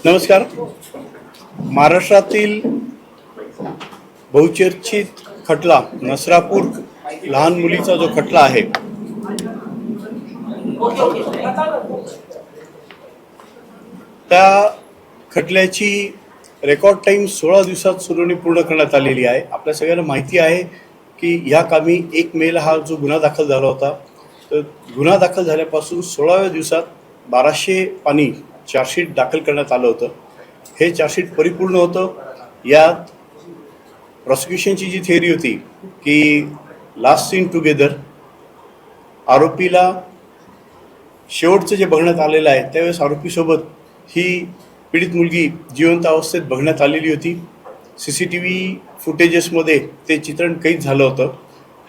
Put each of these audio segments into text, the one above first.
नमस्कार. महाराष्ट्रातील बहुचर्चित खटला नसरापूर लहान मुलीचा जो खटला आहे त्या खटल्याची रेकॉर्ड टाइम 16 दिवसात सुनावणी पूर्ण करण्यात आलेली आहे. आपल्या सगळ्यांना माहिती आहे की या कामी 1 मेला हा जो गुन्हा दाखल झाला होता, तर गुन्हा दाखल झाल्यापासून 16व्या दिवसात 1200 पानी चार्जशीट दाखल करण्यात आलं होतं. हे चार्जशीट परिपूर्ण होतं. यात प्रॉसिक्युशनची जी थिअरी होती की लास्ट सीन टुगेदर, आरोपीला शेवटचं जे बघण्यात आलेलं आहे त्यावेळेस आरोपीसोबत ही पीडित मुलगी जिवंत अवस्थेत बघण्यात आलेली होती. CCTV फुटेजेसमध्ये ते चित्रण कैद झालं होतं.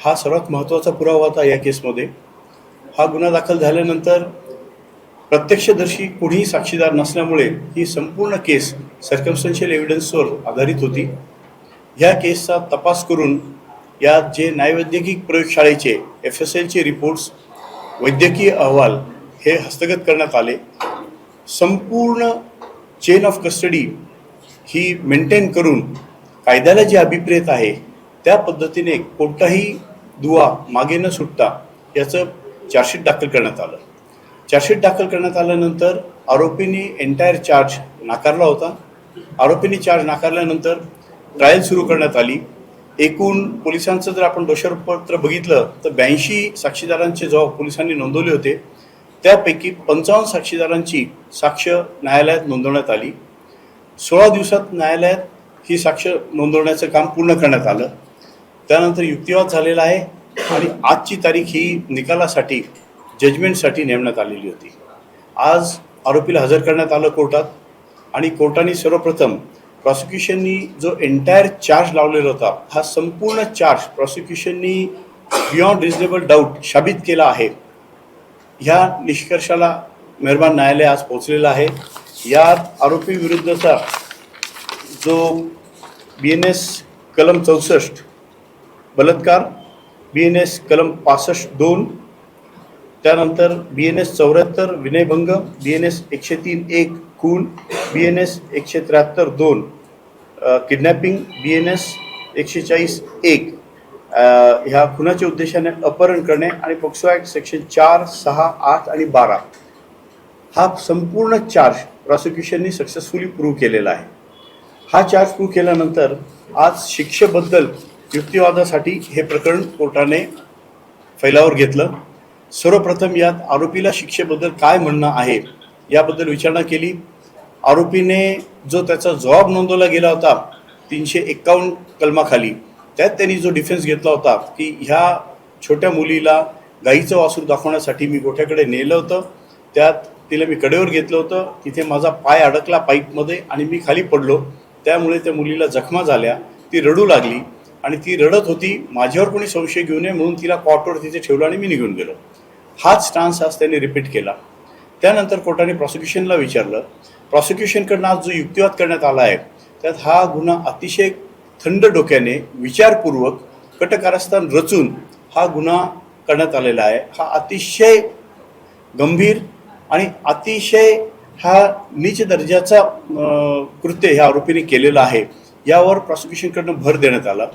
हा सर्वात महत्त्वाचा पुरावा होता या केसमध्ये. हा गुन्हा दाखल झाल्यानंतर प्रत्यक्षदर्शी कोणीही साक्षीदार नसल्यामुळे ही संपूर्ण केस सर्कमस्टन्शियल एव्हिडन्सवर आधारित होती. ह्या केसचा तपास करून यात जे न्यायवैद्यकीय प्रयोगशाळेचे FSLचे रिपोर्ट्स, वैद्यकीय अहवाल हे हस्तगत करण्यात आले. संपूर्ण chain of custody he maintain करून कायद्याला जे अभिप्रेत आहे त्या पद्धतीने कोणताही दुवा मागे न सुटता याचं चार्जशीट दाखल करण्यात आलं. चार्जशीट दाखल करण्यात आल्यानंतर आरोपींनी एंटायर चार्ज नाकारला होता. आरोपींनी चार्ज नाकारल्यानंतर ट्रायल सुरू करण्यात आली. एकूण पोलिसांचं जर आपण दोषारोपपत्र बघितलं तर 82 साक्षीदारांचे जबाब पोलिसांनी नोंदवले होते. त्यापैकी 55 साक्षीदारांची साक्ष न्यायालयात नोंदवण्यात आली. 16 दिवसात न्यायालयात ही साक्ष नोंदवण्याचं काम पूर्ण करण्यात आलं. त्यानंतर युक्तिवाद झालेला आहे आणि आजची तारीख ही निकालासाठी, जजमेंटसाठी नेमण्यात आलेली होती. आज आरोपीला हजर करण्यात आलं कोर्टात आणि कोर्टाने सर्वप्रथम प्रॉसिक्युशननी जो एंटायर चार्ज लावलेला होता, हा संपूर्ण चार्ज प्रॉसिक्युशननी बियॉन्ड रिजनेबल डाऊट साबित केला आहे. ह्या निष्कर्षाला मेहरबान न्यायालय आज पोहोचलेलं आहे. यात आरोपी विरुद्धचा जो BNS कलम 64 बलात्कार, BNS कलम 65(2), त्यानंतर BNS 74 विनयभंग, BNS 103(1) खून, BNS 173(2) किडनॅपिंग, BNS 140(1) ह्या खुनाच्या उद्देशाने अपहरण करणे आणि पॉक्सो ॲक्ट सेक्शन 4, 6, 8 आणि 12 हा संपूर्ण चार्ज प्रॉसिक्युशननी सक्सेसफुली प्रूव्ह केलेला आहे. हा चार्ज प्रूव्ह केल्यानंतर आज शिक्षेबद्दल युक्तिवादासाठी हे प्रकरण कोर्टाने फैलावर घेतलं. सर्वप्रथम यात आरोपीला शिक्षेबद्दल काय म्हणणं आहे याबद्दल विचारणा केली. आरोपीने जो त्याचा जबाब नोंदवला गेला होता 351 कलमाखाली, त्यात त्यांनी जो डिफेन्स घेतला होता की ह्या छोट्या मुलीला गाईचं वासरू दाखवण्यासाठी मी गोठ्याकडे नेलं होतं, त्यात तिला मी कडेवर घेतलं होतं, तिथे माझा पाय अडकला पाईपमध्ये आणि मी खाली पडलो, त्यामुळे त्या मुलीला जखमा झाल्या, ती रडू लागली आणि ती रडत होती, माझ्यावर कोणी संशय घेऊ नये म्हणून तिला कॉटवर तिथे ठेवलं आणि मी निघून गेलो. हाच स्टान्स आज त्यांनी रिपीट केला. त्यानंतर कोर्टाने प्रॉसिक्युशनला विचारलं. प्रॉसिक्युशनकडनं आज जो युक्तिवाद करण्यात आला आहे त्यात हा गुन्हा अतिशय थंड डोक्याने, विचारपूर्वक, कटकारस्थान रचून हा गुन्हा करण्यात आलेला आहे. हा अतिशय गंभीर आणि अतिशय हा नीच दर्जाचा कृत्य ह्या आरोपीने केलेला आहे. यावर प्रॉसिक्युशनकडनं भर देण्यात आला.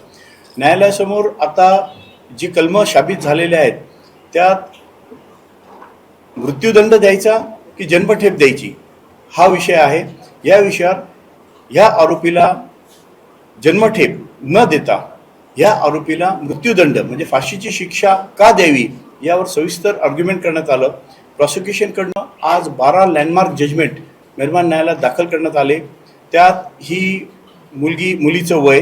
न्यायालयासमोर आता जी कलमं साबित झालेले आहेत त्यात मृत्यूदंड द्यायचा की जन्मठेप द्यायची हा विषय आहे. या विषयावर ह्या आरोपीला जन्मठेप न देता ह्या आरोपीला मृत्यूदंड म्हणजे फाशीची शिक्षा का द्यावी यावर सविस्तर आर्ग्युमेंट करण्यात आलं. प्रॉसिक्युशनकडनं आज 12 लँडमार्क जजमेंट मेहरबान न्यायालयात दाखल करण्यात आले. त्यात ही मुलीचं वय,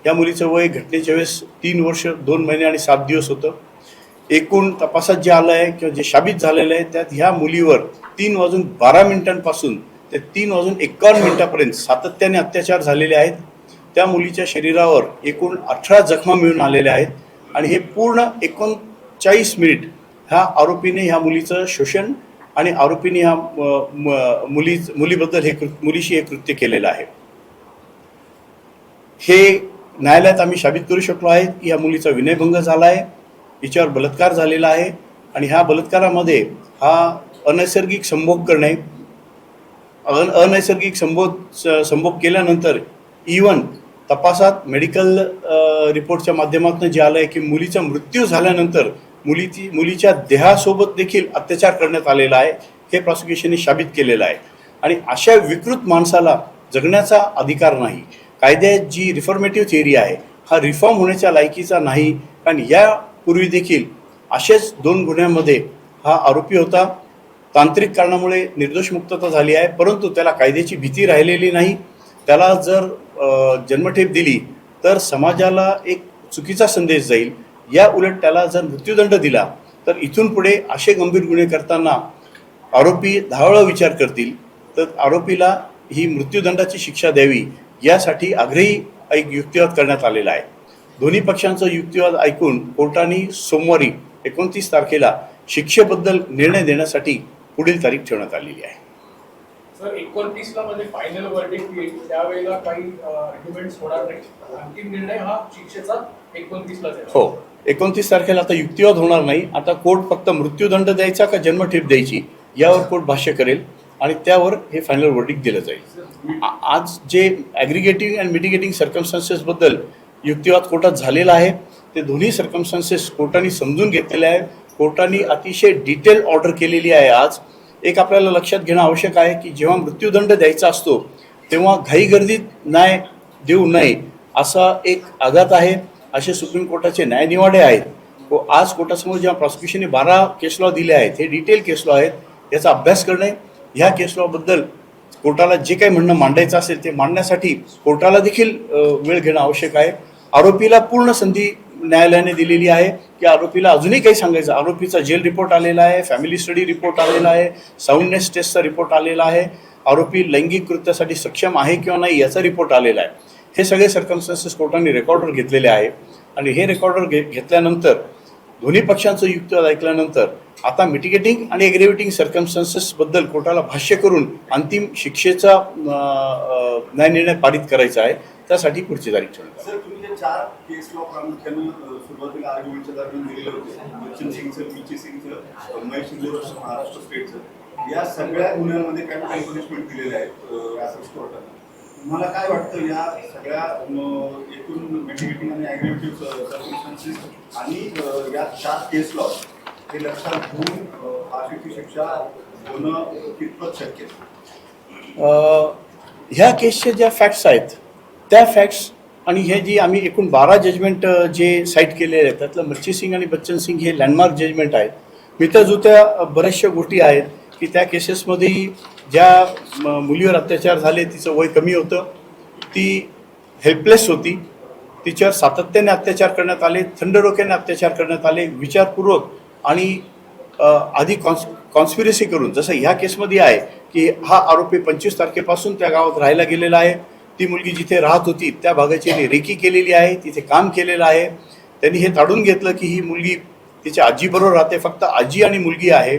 या मुलीचं वय घटनेच्या वेळेस 3 वर्ष 2 महिने आणि 7 दिवस होतं. एकूण तपासात जे आलं आहे किंवा जे साबित झालेलं आहे त्यात ह्या मुलीवर 3:12 ते 3:51 सातत्याने अत्याचार झालेले आहेत. त्या मुलीच्या शरीरावर एकूण 18 जखमा मिळून आलेल्या आहेत आणि हे पूर्ण 39 मिनिट ह्या आरोपीने ह्या मुलीचं शोषण आणि आरोपीने ह्या मुलीबद्दल मुलीशी हे कृत्य केलेलं आहे. हे न्यायालयात आम्ही साबित करू शकलो आहे की या मुलीचा विनयभंग झाला आहे, हिच्यावर बलात्कार झालेला आहे आणि ह्या बलात्कारामध्ये हा अनैसर्गिक संभोग करणे, अनैसर्गिक संभोग केल्यानंतर इवन तपासात मेडिकल रिपोर्टच्या माध्यमातून जे आलं आहे की मुलीचा मृत्यू झाल्यानंतर मुलीच्या देहासोबत देखील अत्याचार करण्यात आलेला आहे, हे प्रॉसिक्युशनने साबित केलेलं आहे. आणि अशा विकृत माणसाला जगण्याचा अधिकार नाही. कायद्यात जी रिफॉर्मेटिव्ह थिअरी आहे हा रिफॉर्म होण्याच्या लायकीचा नाही, कारण यापूर्वी देखील असेच 2 गुन्ह्यांमध्ये हा आरोपी होता. तांत्रिक कारणामुळे निर्दोष मुक्तता झाली आहे, परंतु त्याला कायद्याची भीती राहिलेली नाही. त्याला जर जन्मठेप दिली तर समाजाला एक चुकीचा संदेश जाईल. या उलट त्याला जर मृत्यूदंड दिला तर इथून पुढे असे गंभीर गुन्हे करताना आरोपी 10 वेळा विचार करतील. तर आरोपीला ही मृत्यूदंडाची शिक्षा द्यावी यासाठी आग्रही एक युक्तिवाद करण्यात आलेला आहे. दोन्ही पक्षांचा युक्तिवाद ऐकून कोर्टाने सोमवारी 29 तारखेला शिक्षेबद्दल निर्णय देण्यासाठी पुढील तारीख ठेवण्यात आलेली आहे. सर 29ला मध्ये फायनल वर्डिक्ट येईल, त्यावेळेला काही आर्ग्युमेंट्स होणार नाही. अंतिम निर्णय हा शिक्षेचा 29ला आहे. हो, 29 तारखेला आता युक्तिवाद होणार नाही. आता कोर्ट फक्त मृत्यूदंड द्यायचा का जन्मठेप द्यायची यावर कोर्ट भाष्य करेल आणि त्यावर हे फायनल वर्डिक्ट दिलं जाईल. आज जे ॲग्रिगेटिंग अँड मिटिगेटिंग सर्कमस्टान्सेसबद्दल युक्तिवाद कोर्टात झालेला आहे ते दोन्ही सर्कमस्टान्सेस कोर्टाने समजून घेतलेले आहे. कोर्टाने अतिशय डिटेल ऑर्डर केलेली आहे. आज एक आपल्याला लक्षात घेणं आवश्यक आहे की जेव्हा मृत्यूदंड द्यायचा असतो तेव्हा घाईगर्दीत न्याय देऊ नये असा एक आघात आहे. असे सुप्रीम कोर्टाचे न्यायनिवाडे आहेत. आज कोर्टासमोर जेव्हा प्रॉसिक्युशनने 12 केस लॉ दिले आहेत, हे डिटेल केस लॉ आहेत, याचा अभ्यास करणे, ह्या केस लॉबद्दल कोर्टाला जे काही म्हणणं मांडायचं असेल ते मांडण्यासाठी कोर्टाला देखील वेळ घेणं आवश्यक आहे. आरोपीला पूर्ण संधी न्यायालयाने दिलेली आहे की आरोपीला अजूनही काही सांगायचं. आरोपीचा जेल रिपोर्ट आलेला आहे, फॅमिली स्टडी रिपोर्ट आलेला आहे, साऊंडनेस टेस्टचा रिपोर्ट आलेला आहे, आरोपी लैंगिक कृत्यासाठी सक्षम आहे किंवा नाही याचा रिपोर्ट आलेला आहे. हे सगळे सर्कमस्टन्सेस कोर्टाने रेकॉर्डर घेतलेले आहे आणि हे रेकॉर्डर घेतल्यानंतर दोन्ही पक्षांचं युक्तिवाद ऐकल्यानंतर आता मिटिगेटिंग आणि ॲग्रेव्हेटिंग सर्कमस्टन्सेसबद्दल कोर्टाला भाष्य करून अंतिम शिक्षेचा न्यायनिर्णय पारित करायचा आहे. त्यासाठी पुढची तारीख ठेवण्यात आली. सर, तुम्ही जे 4 केस लॉ प्रामुख्यानं सुरुवातीला आर्ग्युमेंटच्या दरम्यान दिलेले होते, बच्चन सिंगचं, पीची सिंगचं, महेश शिंदे महाराष्ट्र स्टेटचं, या सगळ्या गुन्ह्यांमध्ये काही पनिशमेंट दिलेले आहेत ॲसेप्ट कोर्टानं. तुम्हाला काय वाटतं या सगळ्या एकूण मिटिगेटिंग आणि ॲग्रेव्हेटिव्ह सर्कमस्टन्सेस आणि या 4 केस लॉ हे लक्षात घेऊन फाशीची शिक्षा होणं कितपत शक्य आहे? ह्या केसच्या ज्या फॅक्ट्स आहेत त्या फॅक्ट्स आणि हे जी आम्ही एकूण 12 जजमेंट जे साईट केलेले आहेत त्यातलं मच्छी सिंग आणि बच्चन सिंग हे लँडमार्क जजमेंट आहेत. मित्रजुत्या बऱ्याचशा गोष्टी आहेत की त्या केसेसमध्ये ज्या मुलीवर अत्याचार झाले, तिचं वय कमी होतं, ती हेल्पलेस होती, तिच्यावर सातत्याने अत्याचार करण्यात आले, थंड डोक्याने अत्याचार करण्यात आले, विचारपूर्वक आणि आधी कॉन्स्पिरसी करून. जसं ह्या केसमध्ये आहे की हा आरोपी 25 तारखेपासून त्या गावात राहायला गेलेला आहे. ती मुलगी जिथे राहत होती त्या भागाची रेकी केलेली आहे, तिथे काम केलेलं आहे. त्यांनी हे ताडून घेतलं की ही मुलगी तिच्या आजीबरोबर राहते, फक्त आजी आणि मुलगी आहे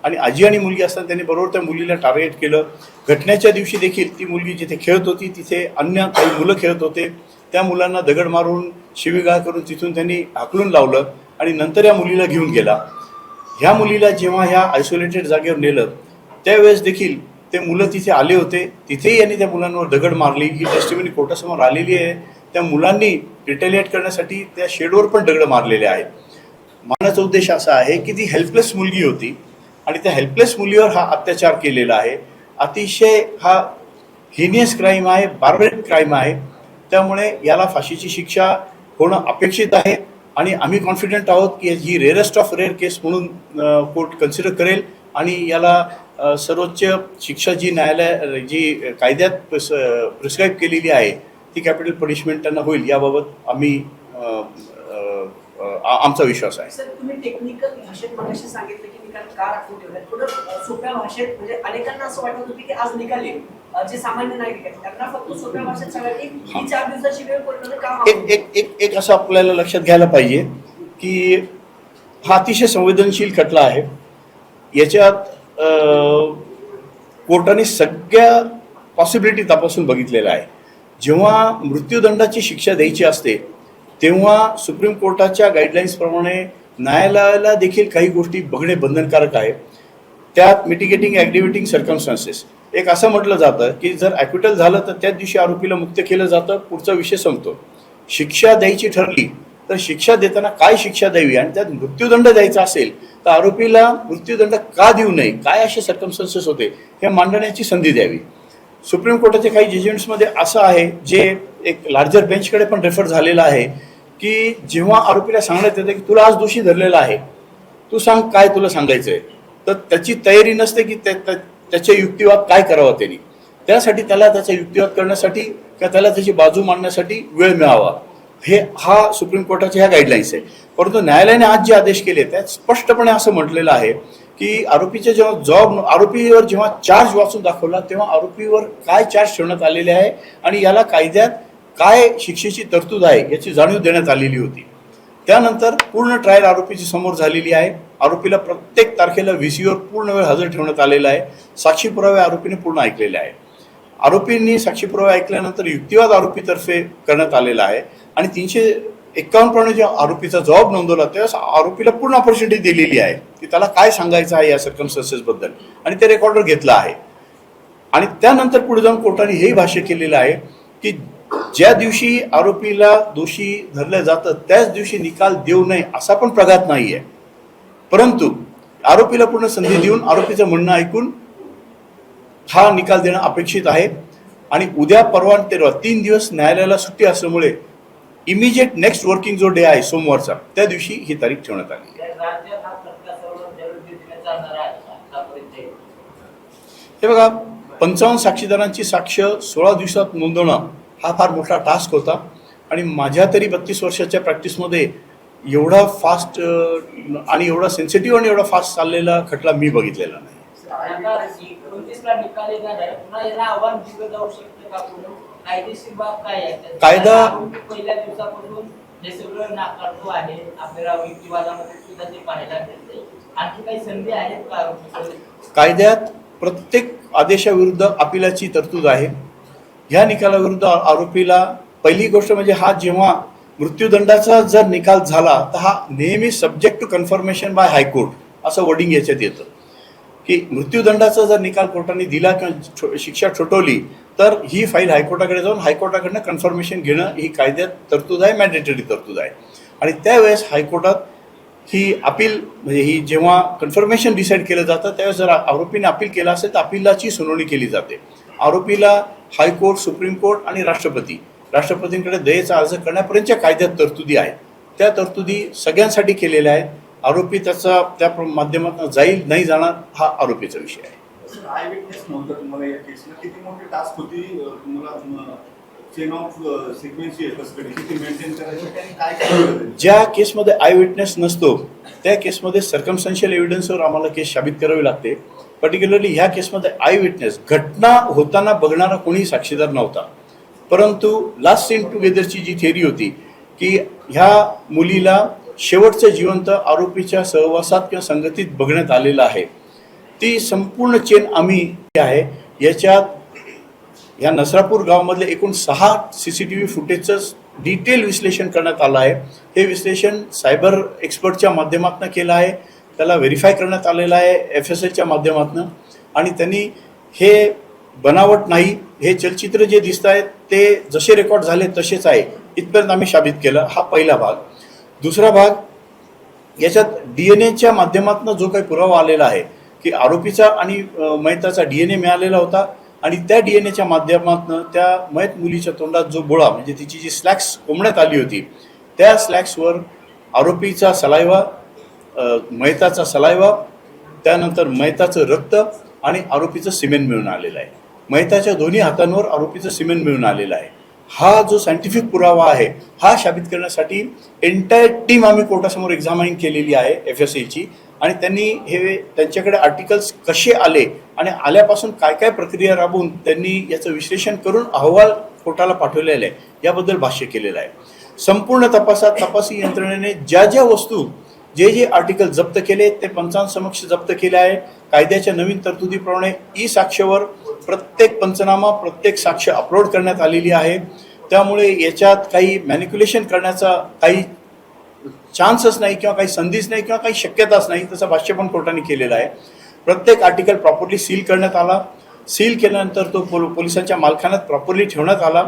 आणि आजी आणि मुलगी असताना त्यांनी बरोबर त्या मुलीला टार्गेट केलं. घटनेच्या दिवशी देखील ती मुलगी जिथे खेळत होती तिथे अन्य काही मुलं खेळत होते, त्या मुलांना दगड मारून शिवीगाळ करून तिथून त्यांनी हाकलून लावलं आणि नंतर या मुलीला घेऊन गेला. ह्या मुलीला जेव्हा ह्या आयसोलेटेड जागेवर नेलं त्यावेळेस देखील ते मुलं तिथे आले होते, तिथेही यांनी त्या मुलांवर दगड मारली. ही टेस्टिमनी कोर्टासमोर आलेली आहे. त्या मुलांनी रिटेलिएट करण्यासाठी त्या शेडवर पण दगड मारलेले आहेत. मानण्याचा उद्देश असा आहे की ती हेल्पलेस मुलगी होती आणि त्या हेल्पलेस मुलीवर हा अत्याचार केलेला आहे. अतिशय हा हिनियस क्राईम आहे, बार्बरिक क्राईम आहे. त्यामुळे याला फाशीची शिक्षा होणं अपेक्षित आहे आणि आम्ही कॉन्फिडंट आहोत की ही रेअरेस्ट ऑफ रेअर केस म्हणून कोर्ट कन्सिडर करेल आणि याला सर्वोच्च शिक्षा जी न्यायालय जी कायद्यात प्रिस्क्राईब केलेली आहे ती कॅपिटल पनिशमेंट त्यांना होईल याबाबत आम्ही आमचा विश्वास आहे. सर, तुम्ही टेक्निकल भाषेत मगाशी सांगितलं की निकाल का राखून ठेवलाय, थोडं सोप्या भाषेत, म्हणजे अनेकांना असं वाटत होतं की आज निकाल येईल, जे सामान्य नागरिक आहेत त्यांना फक्त सोप्या भाषेत सांगायला की 4 दिवसाची वेळ कोर्टानं का एक असं आपल्याला लक्षात घ्यायला पाहिजे की हा अतिशय संवेदनशील खटला आहे. याच्यात कोर्टाने सगळ्या पॉसिबिलिटी तपासून बघितलेल्या आहे. जेव्हा मृत्यूदंडाची शिक्षा द्यायची असते तेव्हा सुप्रीम कोर्टाच्या गाईडलाईन्सप्रमाणे न्यायालयाला देखील काही गोष्टी बघणे बंधनकारक आहे. त्यात मिटिगेटिंग ॲग्रिव्हेटिंग सर्कमस्टान्सेस एक असं म्हटलं जातं की जर ॲक्विटल झालं तर त्याच दिवशी आरोपीला मुक्त केलं जातं, पुढचा विषय संपतो. शिक्षा द्यायची ठरली तर शिक्षा देताना काय शिक्षा द्यावी आणि त्यात मृत्यूदंड द्यायचा असेल तर आरोपीला मृत्यूदंड का देऊ नये, काय असे सर्कमस्टन्सेस होते हे मांडण्याची संधी द्यावी. सुप्रीम कोर्टाचे काही जजमेंट्समध्ये असं आहे, जे एक लार्जर बेंचकडे पण रेफर झालेलं आहे, की जेव्हा आरोपीला सांगण्यात येतं की तुला आज दोषी धरलेला आहे, तू सांग काय तुला सांगायचं आहे, तर त्याची तयारी नसते की त्याचे युक्तिवाद काय करावा त्यांनी. त्यासाठी त्याला त्याचा युक्तिवाद करण्यासाठी किंवा त्याला त्याची बाजू मांडण्यासाठी वेळ मिळावा, हा सुप्रीम कोर्टाच्या ह्या गाईडलाईन्स आहे. परंतु न्यायालयाने आज जे आदेश केले त्यात स्पष्टपणे असं म्हटलेलं आहे की आरोपीच्या जेव्हा आरोपीवर जेव्हा चार्ज वाचून दाखवला तेव्हा आरोपीवर काय चार्ज ठेवण्यात आलेले आहे आणि याला कायद्यात काय शिक्षेची तरतूद आहे याची जाणीव देण्यात आलेली होती. त्यानंतर पूर्ण ट्रायल आरोपीची समोर झालेली आहे. आरोपीला प्रत्येक तारखेला VC वर पूर्ण वेळ हजर ठेवण्यात आलेला आहे. साक्षी पुरावे आरोपीने पूर्ण ऐकलेले आहे. आरोपींनी साक्षी पुरावे ऐकल्यानंतर युक्तिवाद आरोपीतर्फे करण्यात आलेला आहे आणि 351 प्रमाणे जेव्हा आरोपीचा जबाब नोंदवला त्यावेळेस आरोपीला पूर्ण ऑपॉर्च्युनिटी दिलेली आहे की त्याला काय सांगायचं आहे या सर्कमस्टन्सेस बद्दल आणि ते रेकॉर्डर घेतलं आहे. आणि त्यानंतर पुढे जाऊन कोर्टाने हेही भाष्य केलेलं आहे की ज्या दिवशी आरोपीला दोषी धरलं जातं त्याच दिवशी निकाल देऊ नये असा पण प्रघात नाही आहे, परंतु आरोपीला पूर्ण संधी देऊन आरोपीचं म्हणणं ऐकून हा निकाल देणं अपेक्षित आहे. आणि उद्या परवा 3 दिवस न्यायालयाला सुट्टी असल्यामुळे इमिजिएट नेक्स्ट वर्किंग जो डे आहे सोमवारचा त्या दिवशी ही तारीख ठेवण्यात आली. हे बघा, 55 साक्षीदारांची साक्ष 16 दिवसात नोंदवणं हा फार मोठा टास्क होता आणि माझ्या तरी 32 वर्षाच्या प्रॅक्टिसमध्ये एवढा फास्ट आणि एवढा सेन्सिटिव्ह आणि एवढा फास्ट चाललेला खटला मी बघितलेला नाही. कायदा पहिल्या दिवसापासून हे सगळं नाकारतो आहे, आपल्याला युक्तिवादामध्ये सुद्धा ते पाहायला मिळते. आणखी काही संधी आहेत का? कायद्यात प्रत्येक आदेशाविरुद्ध अपिलाची तरतूद आहे. ह्या निकालाविरुद्ध आरोपीला पहिली गोष्ट म्हणजे हा जेव्हा मृत्यूदंडाचा जर निकाल झाला तर हा नेहमी subject to confirmation by high court असं वर्डिंग याच्यात येतं की मृत्यूदंडाचा जर निकाल कोर्टाने दिला किंवा शिक्षा ठोठवली तर ही फाईल हायकोर्टाकडे जाऊन हायकोर्टाकडनं कन्फर्मेशन घेणं ही कायद्यात तरतूद आहे, मॅन्डेटरी तरतूद आहे. आणि त्यावेळेस हायकोर्टात ही अपील म्हणजे ही जेव्हा कन्फर्मेशन डिसाईड केलं जातं त्यावेळेस जर आरोपीने अपील केलं असेल तर अपिलाची सुनावणी केली जाते. आरोपीला हायकोर्ट, सुप्रीम कोर्ट आणि राष्ट्रपतींकडे दयेचा अर्ज करण्यापर्यंतच्या कायद्यात तरतुदी आहेत. त्या तरतुदी सगळ्यांसाठी केलेल्या आहेत. आरोपी त्या माध्यमातून जाईल नाही जाणार हा आरोपीचा विषय आहे. आय विटनेस नव्हतं तुम्हाला या केसला, किती मोठी टास्क होती तुम्हाला चेन ऑफ सिक्वेन्स किती मेंटेन करायची आणि काय करायचं? ज्या केसमध्ये आय विटनेस नसतो त्या केसमध्ये सर्कमस्टन्शियल एव्हिडन्सवर आम्हाला केस साबित करावी लागते. पर्टिक्युलरली ह्या केसमध्ये आय विटनेस घटना होताना बघणारा कोणीही साक्षीदार नव्हता, परंतु लास्ट सीन टुगेदरची जी थेअरी होती की ह्या मुलीला शेवटचं जिवंत आरोपीच्या सहवासात किंवा संगतीत बघण्यात आलेलं आहे, ती संपूर्ण चेन आम्ही आहे. याच्यात या नसरापूर गावामधले एकूण 6 CCTV फुटेजचं डिटेल विश्लेषण करण्यात आलं आहे. हे विश्लेषण सायबर एक्सपर्टच्या माध्यमातून केलं आहे, त्याला व्हेरीफाय करण्यात आलेलं आहे FSLच्या माध्यमातून आणि त्यांनी हे बनावट नाही, हे चलचित्र जे दिसत आहेत ते जसे रेकॉर्ड झाले तसेच आहे इथपर्यंत आम्ही साबित केलं. हा पहिला भाग. दुसरा भाग, याच्यात DNAच्या माध्यमातून जो काही पुरावा आलेला आहे की आरोपीचा आणि मयताचा DNA मिळालेला होता आणि त्या DNAच्या माध्यमातून त्या मयत मुलीच्या तोंडात जो गोळा म्हणजे तिची जी स्लॅक्स कोंबण्यात आली होती त्या स्लॅक्सवर आरोपीचा सलायवा, मयताचा सलायवा, त्यानंतर मयताचं रक्त आणि आरोपीचं सिमेंट मिळून आलेलं आहे. मयताच्या दोन्ही हातांवर आरोपीचं सिमेंट मिळून आलेलं आहे. हा जो सायंटिफिक पुरावा आहे हा साबित करण्यासाठी एंटायर टीम आम्ही कोर्टासमोर एक्झामाइन केलेली आहे FSAची आणि त्यांनी हे त्यांच्याकडे आर्टिकल्स कसे आले आणि आल्यापासून काय काय प्रक्रिया राबवून त्यांनी याचं विश्लेषण करून अहवाल कोर्टाला पाठवलेला आहे याबद्दल भाष्य केलेलं आहे. संपूर्ण तपासी यंत्रणेने ज्या वस्तू जे आर्टिकल जप्त केले ते पंचांसमक्ष जप्त केले आहे. कायद्याच्या नवीन तरतुदीप्रमाणे साक्षेवर प्रत्येक पंचनामा, प्रत्येक साक्ष अपलोड करण्यात आलेली आहे. त्यामुळे याच्यात काही मॅनिप्युलेशन करण्याचा काही चान्सच नाही किंवा काही संधीच नाही किंवा काही शक्यताच नाही, तसं भाष्य पण कोर्टाने केलेलं आहे. प्रत्येक आर्टिकल प्रॉपरली सील करण्यात आला. सील केल्यानंतर तो पोलिसांच्या मालखान्यात प्रॉपरली ठेवण्यात आला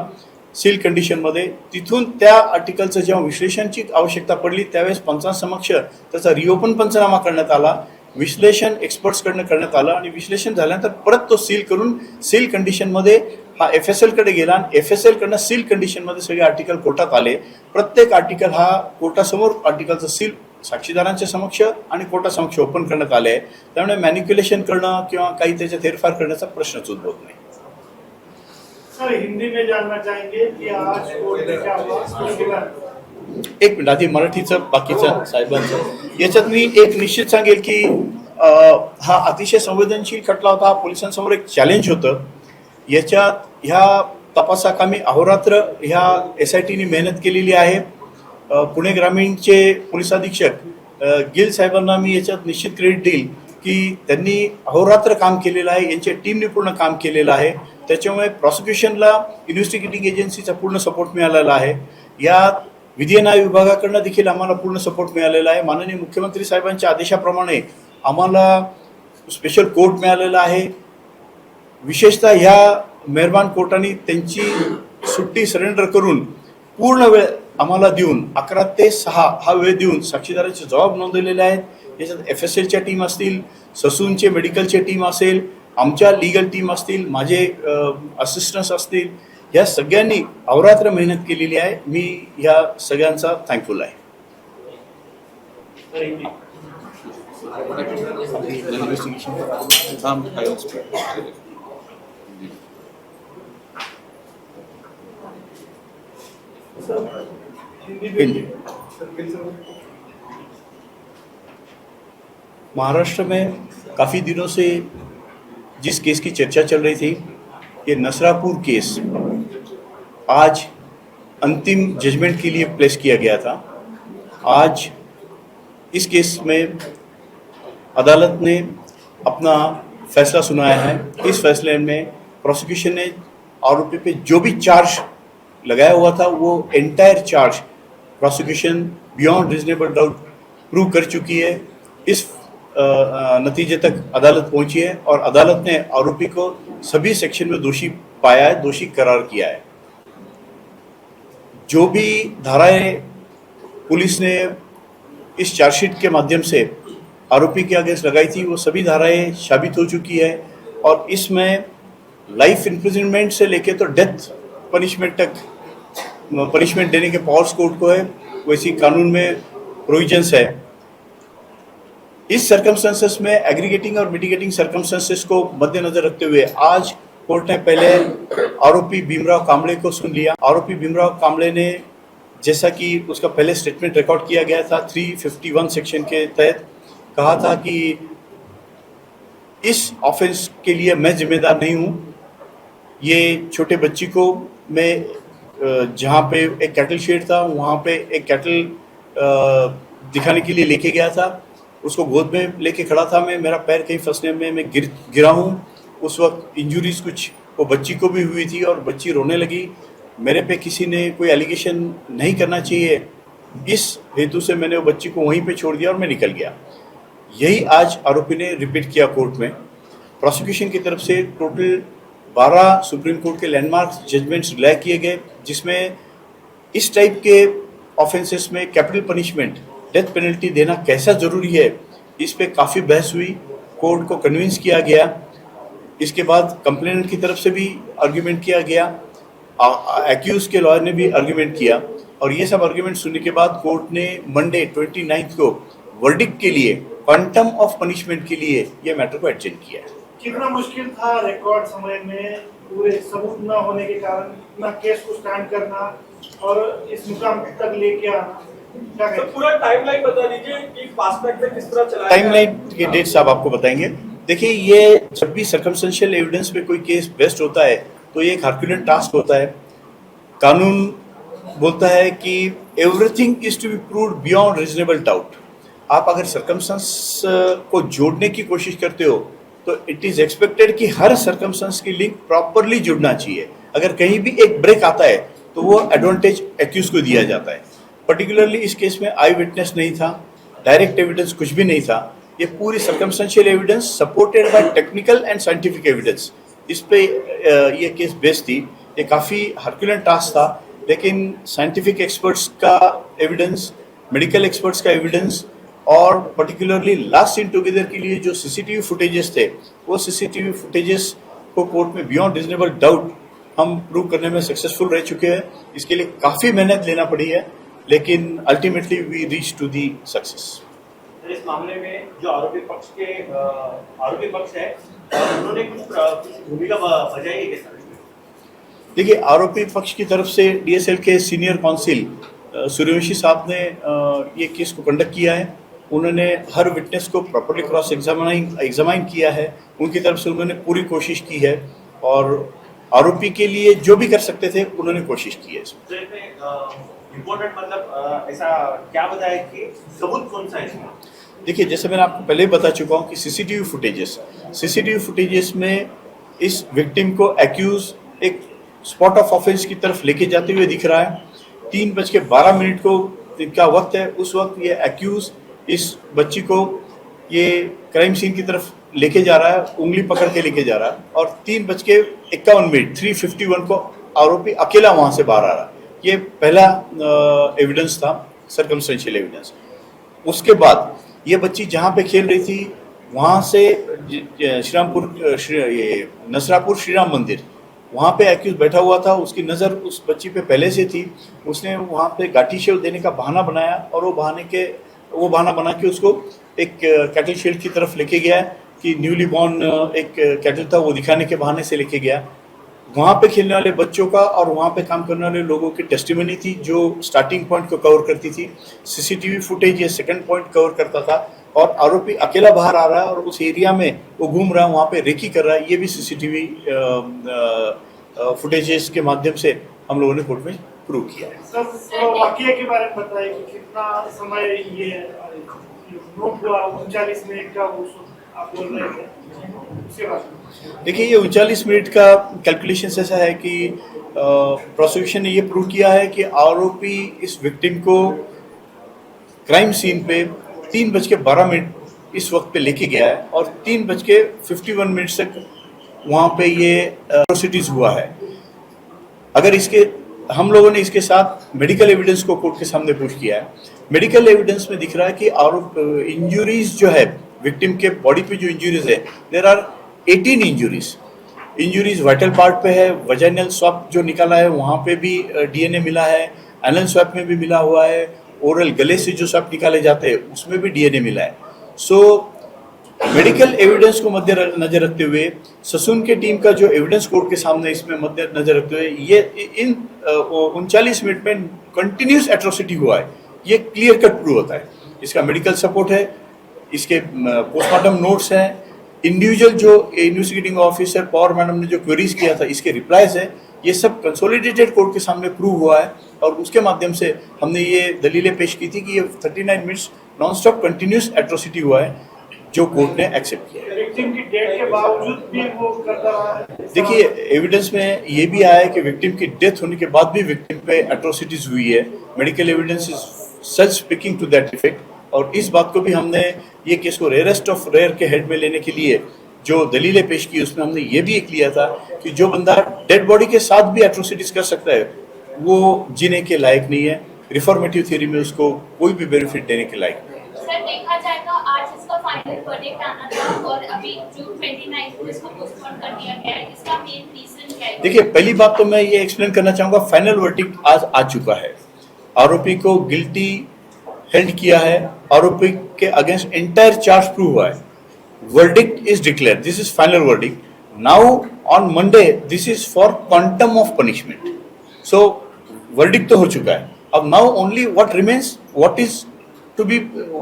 सील कंडिशनमध्ये. तिथून त्या आर्टिकलचं जेव्हा विश्लेषणाची आवश्यकता पडली त्यावेळेस पंचांसमक्ष त्याचा रिओपन पंचनामा करण्यात आला, विश्लेषण एक्सपर्ट्सकडनं करण्यात आलं आणि विश्लेषण झाल्यानंतर परत तो सील करून सील कंडिशनमध्ये हा FSLकडे गेला आणि FSLकडनं सील कंडिशनमध्ये सगळे आर्टिकल कोर्टात आले. प्रत्येक आर्टिकल हा कोर्टासमोर आर्टिकलचं सील साक्षीदारांच्या समक्ष आणि कोर्टासमक्ष ओपन करण्यात आले आहे. त्यामुळे मॅनिप्युलेशन करणं किंवा काही त्याच्यात हेरफार करण्याचा प्रश्नच उद्भवत नाही. सर हिंदी में जानना चाहेंगे कि आज कोर्ट में क्या हुआ उसके बाद एक मिनिट आधी मराठीचं बाकीचं साहेबांचं. याच्यात मी एक निश्चित सांगेल की हा अतिशय संवेदनशील खटला होता. हा पोलिसांसमोर एक चॅलेंज होतं. याच्यात ह्या तपासाकामी अहोरात्र ह्या SITने मेहनत केलेली आहे. पुणे ग्रामीणचे पोलीस अधीक्षक गिल साहेबांना मी याच्यात निश्चित क्रेडिट देईल की त्यांनी अहोरात्र काम केलेलं आहे. यांच्या टीमने पूर्ण काम केलेलं आहे. त्याच्यामुळे प्रॉसिक्युशनला इन्व्हेस्टिगेटिंग एजन्सीचा पूर्ण सपोर्ट मिळालेला आहे. यात विधी न्याय विभागाकडनं देखील आम्हाला पूर्ण सपोर्ट मिळालेला आहे. माननीय मुख्यमंत्री साहेबांच्या आदेशाप्रमाणे आम्हाला स्पेशल कोर्ट मिळालेला आहे. विशेषतः ह्या मेहरबान कोर्टाने त्यांची सुट्टी सरेंडर करून पूर्ण वेळ आम्हाला देऊन 11 ते 6 हा वेळ देऊन साक्षीदाराचे जबाब नोंदवलेले आहेत. याच्यात FSLच्या टीम असतील, ससूनचे मेडिकलचे टीम असेल, आमच्या लिगल टीम असतील, माझे असिस्टंट्स असतील, या सगळ्यांनी अहोरात्र मेहनत केलेली आहे. मी ह्या सगळ्यांचा थँकफुल आहे. हिंदी. महाराष्ट्र में काफ़ी दिनों से जिस केस की चर्चा चल रही थी, ये नसरापुर केस आज अंतिम जजमेंट के लिए प्लेस किया गया था. आज इस केस में अदालत ने अपना फैसला सुनाया है. इस फैसले में प्रोसिक्यूशन ने आरोपी पे जो भी चार्ज लगाया हुआ था वो entire charge prosecution beyond reasonable doubt prove कर चुकी है. इस नतीजे तक अदालत पहुंची है और अदालत ने आरोपी को सभी सेक्शन में दोषी पाया है, दोषी करार किया है. जो भी धाराएं पुलिस ने इस चार्जशीट के माध्यम से आरोपी के अगेंस्ट लगाई थी वो सभी धाराएं साबित हो चुकी है. और इसमें लाइफ इम्प्रिजनमेंट से लेके तो डेथ पनिशमेंट तक पनिशमेंट देने के पावर्स कोर्ट को है. वैसी कानून में प्रोविजंस है. इस सर्कमस्टेंसेस में एग्रीगेटिंग और मिटिगेटिंग सर्कमस्टेंसेस को मद्देनजर रखते हुए आज कोर्ट ने पहले आरोपी भीमराव कांबळे को सुन लिया. आरोपी भीमराव कांबळे ने, जैसा कि उसका पहले स्टेटमेंट रिकॉर्ड किया गया था 351 सेक्शन के तहत, कहा था कि इस ऑफेंस के लिए मैं जिम्मेदार नहीं हूँ. ये छोटे बच्ची को मैं जहाँ पे एक कैटल शेड था वहाँ पे एक कैटल दिखाने के लिए लेके गया था. उसको गोद में लेके खड़ा था मैं. मेरा पैर कहीं फंसने में मैं गिरा हूँ. उस वक्त इंजुरीज कुछ वो बच्ची को भी हुई थी और बच्ची रोने लगी. मेरे पे किसी ने कोई एलिगेशन नहीं करना चाहिए, इस हेतु से मैंने वो बच्ची को वहीं पे छोड़ दिया और मैं निकल गया. यही आज आरोपी ने रिपीट किया कोर्ट में. प्रोसिक्यूशन की तरफ से टोटल 12 सुप्रीम कोर्ट के लैंडमार्क जजमेंट्स रिलाय किए गए, जिसमें इस टाइप के ऑफेंसेस में कैपिटल पनिशमेंट, डेथ पेनल्टी देना कैसा ज़रूरी है, इस पे काफ़ी बहस हुई. कोर्ट को कन्विंस किया गया. इसके बाद कंप्लेनेंट की तरफ से भी आर्ग्यूमेंट किया गया, एक्यूज के लॉयर ने भी आर्ग्यूमेंट किया. और ये सब आर्ग्यूमेंट सुनने के बाद कोर्ट ने मंडे 29 को वर्डिक्ट के लिए, क्वांटम ऑफ पनिशमेंट के लिए ये मैटर को एडजेंट किया है. कितना मुश्किल था रिकॉर्ड समय में पूरे सबूत न होने के कारण इतना केस को स्टैंड करना और इस मुकाम तक लेके आना? क्या तो कहते पूरा टाइमलाइन बता दीजिए कि फास्ट ट्रैक में किस तरह चलाया टाइमलाइन के डेट साहब आपको बताएंगे. देखिए, ये जब भी सर्कमस्टेंशियल एविडेंस पे कोई केस बेस्ट होता है तो ये एक हरक्यूलियन टास्क होता है. कानून बोलता है कि everything is to be proved beyond reasonable doubt. आप अगर सर्कमस्टेंस को जोड़ने की कोशिश करते हो तो इट इज़ एक्सपेक्टेड कि हर सर्कमस्टेंस की लिंक प्रॉपरली जुड़ना चाहिए. अगर कहीं भी एक ब्रेक आता है तो वो एडवांटेज एक्यूज को दिया जाता है. पर्टिकुलरली इस केस में आई विटनेस नहीं था, डायरेक्ट एविडेंस कुछ भी नहीं था. ये पूरी circumstantial evidence supported by technical and scientific evidence, इस पे ये केस बेस्ड थी। ये काफ़ी हरक्यूलियन टास्क था, लेकिन साइंटिफिक एक्सपर्ट्स का एविडेंस, मेडिकल एक्सपर्ट्स का एविडेंस और पर्टिकुलरली लास्ट सीन टुगेदर के लिए जो सीसीटीवी फुटेजेस थे, वो सीसीटीवी फुटेजेस को कोर्ट में बियॉन्ड रिजनेबल डाउट हम प्रूव करने में सक्सेसफुल रह चुके हैं। इसके लिए काफ़ी मेहनत लेना पड़ी है, लेकिन ultimately we reach to the success. इस मामले में जो आरोपी पक्ष है उन्होंने कुछ भूमिका बजाई है क्या? देखिए, आरोपी पक्ष की तरफ से डीएसएल के सीनियर काउंसिल सूर्यवंशी साहब ने ये केस को कंडक्ट किया है। उन्होंने हर विटनेस को प्रॉपर्ली क्रॉस एग्जामाइन किया है। उनकी तरफ से उन्होंने पूरी कोशिश की है और आरोपी के लिए जो भी कर सकते थे उन्होंने कोशिश की है। तो इसमें इम्पोर्टेंट मतलब ऐसा क्या बताया कि सबूत कौन सा है इसमें? देखिए, जैसे मैंने आपको पहले ही बता चुका हूँ कि सीसीटीवी फुटेजेस में इस विक्टिम को एक्यूज एक स्पॉट ऑफ ऑफेंस की तरफ लेके जाते हुए दिख रहा है। 3:12 को का वक्त है। उस वक्त ये एक्यूज इस बच्ची को ये क्राइम सीन की तरफ लेके जा रहा है, उंगली पकड़ के लेके जा रहा है और 3:51 3:51 को आरोपी अकेला वहां से बाहर आ रहा है। ये पहला एविडेंस था, सर्कमस्टेंशियल एविडेंस। उसके बाद ये बच्ची जहाँ पे खेल रही थी वहाँ से नसरापुर श्रीराम मंदिर, वहाँ पे एक्यूज बैठा हुआ था। उसकी नज़र उस बच्ची पे पहले से थी। उसने वहाँ पे गाठी शेव देने का बहाना बनाया और वो बहाना बना के उसको एक कैटल शील्ड की तरफ लेके गया कि न्यूली बॉर्न एक कैटल था, वो दिखाने के बहाने से लेके गया। वहाँ पे खेलने वाले बच्चों का और वहाँ पे काम करने वाले लोगों की टेस्टिमनी थी जो स्टार्टिंग पॉइंट को कवर करती थी। सीसीटीवी फुटेज ये सेकंड पॉइंट कवर करता था और आरोपी अकेला बाहर आ रहा है और उस एरिया में वो घूम रहा है, वहाँ पे रेकी कर रहा है। ये भी सीसीटीवी फुटेजेस के माध्यम से हम लोगों ने कोर्ट में प्रूव किया है। सर, वाकये के बारे में बताइए कि कितना समय ये नोट हुआ 39 मिनट का, वो आप बोल रहे थे उसके बाद? देखिए, ये 39 मिनट का कैलकुलेशन ऐसा है कि प्रोसिक्यूशन ने ये प्रूव किया है कि आरोपी इस विक्टिम को क्राइम सीन पे 3:12 इस वक्त पे लेके गया है और 3:51 तक वहाँ पे ये एट्रोसिटीज हुआ है। अगर हम लोगों ने इसके साथ मेडिकल एविडेंस को कोर्ट के सामने पुश किया है। मेडिकल एविडेंस में दिख रहा है कि इंजुरीज जो है विक्टिम के बॉडी पे जो इंजुरीज है, there are 18 injuries vital part पे है। वजाइनल स्वैप जो निकाला है वहाँ पे भी डीएनए मिला है, एनल स्वैप में भी मिला हुआ है, ओरल गले से जो स्वैप निकाले जाते हैं उसमें भी डीएनए मिला है। सो मेडिकल एविडेंस को मद्देनजर रखते हुए ससून के टीम का जो एविडेंस कोर्ट के सामने इसमें मद्देनजर रखते हुए ये इन 39 मिनट में कंटिन्यूस एट्रोसिटी हुआ है, ये क्लियर कट प्रूव होता है। इसका मेडिकल सपोर्ट है, इसके पोस्टमार्टम नोट्स हैं, इंडिविजुअल जो इन्वेस्टिगेटिंग ऑफिसर पॉवर मैडम ने जो क्वेरीज किया था इसके रिप्लाईज है। ये सब कंसोलिडेटेड कोर्ट के सामने प्रूव हुआ है और उसके माध्यम से हमने ये दलीलें पेश की थी कि ये 39 minutes non stop continuous atrocity हुआ है जो कोर्ट ने एक्सेप्ट किया। विक्टिम की डेथ के बावजूद भी वो करता रहा है। देखिए, एविडेंस में ये भी आया है कि विक्टिम की डेथ होने के बाद भी विक्टिम पे एट्रोसिटीज हुई है। Medical evidence is such speaking to that effect. और इस बात को भी हमने ये केस को रेयरेस्ट ऑफ रेयर के हेड में लेने के लिए जो दलीलें पेश की उसमें हमने ये भी एक लिया था कि जो बंदा डेड बॉडी के साथ भी एट्रोसिटीज कर सकता है वो जीने के लायक नहीं है। रिफॉर्मेटिव थ्योरी में उसको कोई भी बेनिफिट देने के लायक नहीं है। सर, देखा जाएगा आज इसका फाइनल वर्डिक्ट आना था और अभी जून 29 को इसको पोस्टपोन कर दिया गया है। इसका मेन रीजन क्या है? देखिए, पहली बात तो मैं ये एक्सप्लेन करना चाहूँगा, फाइनल वर्डिक्ट आज आ चुका है। आरोपी को गिल्टी हेल्ड किया है, आरोपी के अगेंस्ट एंटायर चार्ज प्रूव हुआ है। Verdict is declare, this is final verdict. Now on Monday this is for quantum of punishment. So verdict तो हो चुका है, अब now only what remains,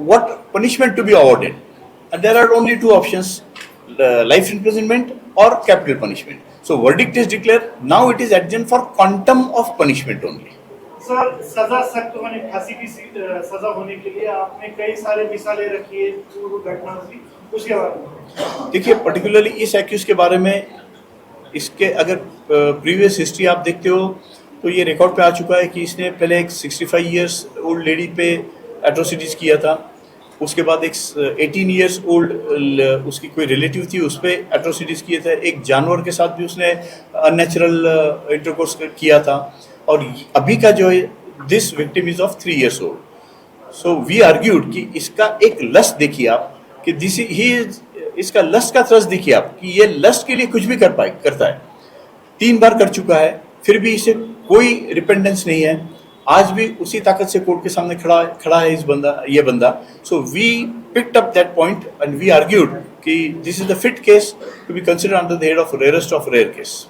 what punishment to be awarded, and there are only two options, life imprisonment or capital punishment. So verdict is declared, now it is adjourned for quantum of punishment only. Sir, सजा सख्त होने, फांसी की सजा होने के लिए आपने कई सारे मिसालें रखी है पूर्व घटनाओं की, उसके बारे में देखिए, पर्टिकुलरली इस एक्यूज के बारे में इसके अगर प्रीवियस हिस्ट्री आप देखते हो तो ये रिकॉर्ड पे आ चुका है कि इसने पहले एक 65 ईयर्स ओल्ड लेडी पे एट्रोसिटीज किया था। उसके बाद एक 18 ईयर्स ओल्ड उसकी कोई रिलेटिव थी, उस पर एट्रोसिटीज किए थे, एक जानवर के साथ भी उसने अननेचुरल इंटरकोर्स किया था, और अभी का जो है this victim is of 3 years old. So we argued कि इसका एक लस्ट देखिए आप कि दिस ही इसका लस्ट का थ्रस्ट देखिए आप कि ये लस्ट के लिए कुछ भी करता है। 3 बार कर चुका है, फिर भी इसे कोई रिपेंडेंस नहीं है, आज भी उसी ताकत से कोर्ट के सामने खड़ा है ये बंदा। So we picked up that point and we argued कि this is the fit case to be considered under the head of rarest of rare case.